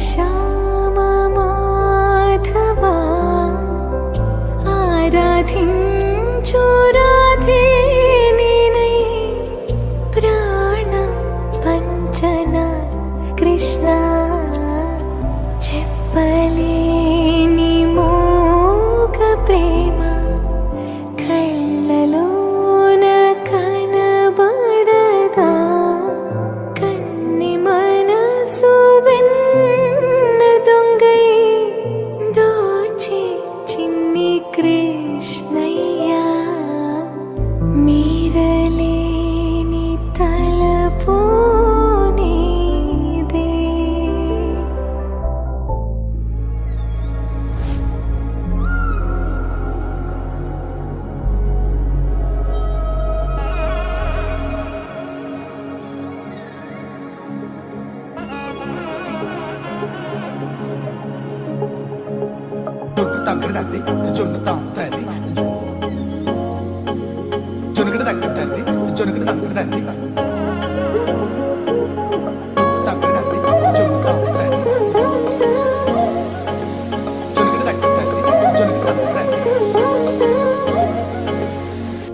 శ్యామ మాధవా ఆరాధించు రాధే నినై ప్రాణం పంచన కృష్ణ చెప్పలేని మోగ ప్రేమ కళ్ళలోన కనబడదా కన్ని మనసు వెన్న దొంగై దోచి చిన్ని కృష్ణయ్యా మీరలేని తలపు నీదే.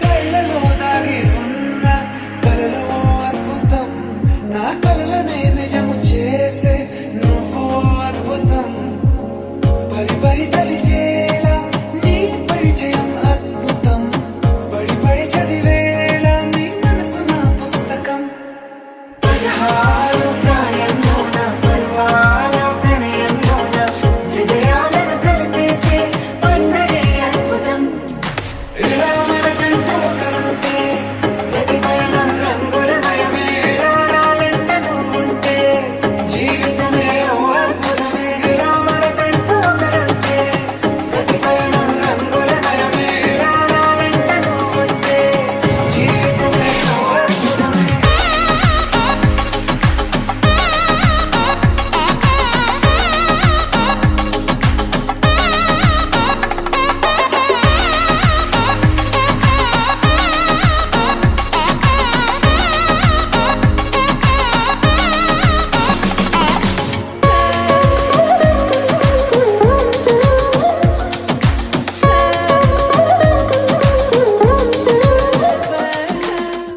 కళ్ళలో దాగి ఉన్న కలలో అద్భుతం నా కలలనే నిజము చేసే నువ్వు అద్భుతం పరి పరి తలిచేలా నీ పరిచయం అద్భుతం పడి పడి చదివేలా నీ మనసు నా పుస్తకం 16 ప్రాయంలోన పర్వాల ప్రణయంలోన హృదయాలను కలిపేసే పండగే అద్భుతం ఇలా మనకంటూ ఒకరుంటే ప్రతి పయనం రంగులమయమే నా వెంట నువ్వుంటే జీవితమే ఓ అద్భుతమే ఇలా మనకంటూ ఒకరుంటే ప్రతి పయనం రంగులమయమే నా వెంట నువ్వుంటే జీవితమే ఓ అద్భుతమే.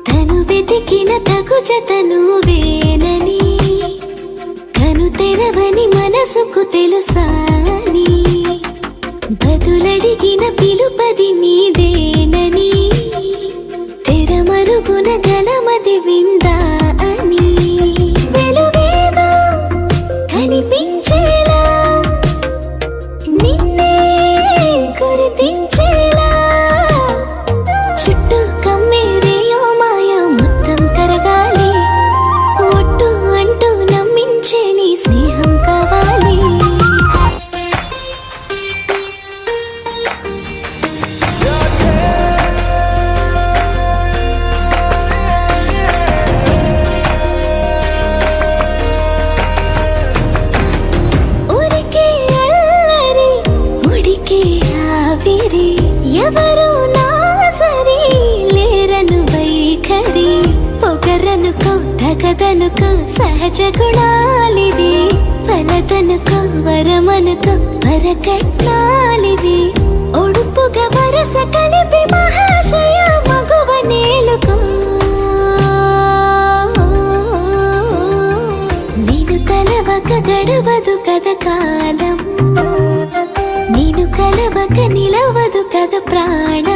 తను వెతికిన తగు జతను వేనని కను తెరవని మనసుకు తెలుసాని బదులడిగిన పిలుపది నీదేనని తెరమరుగున గలమది విందా అని వెలువేగా కనిపించేలా నిన్నే గుర్తించేలా చుట్టూ కమ్మేరేయో మాయ మొత్తం కరగాలి ఒట్టు అంటూ నమ్మించే నీ స్నేహం కావాలి. ఊరికే అల్లరి ఉడికే ఆవిరి ఎవరు నా సరి లేరను వైఖరి పొగరనుకో తగదనుకో సహజ గుణాలివి ఫలదనుకో వరమనుకో వరకట్నాలివి ఒడుపుగా వరస కలిపి మహాశయ మగువ నేలుకో నేను కలవక గడవదు కథ కాలము నేను కలవక నిలవదు కథ ప్రాణ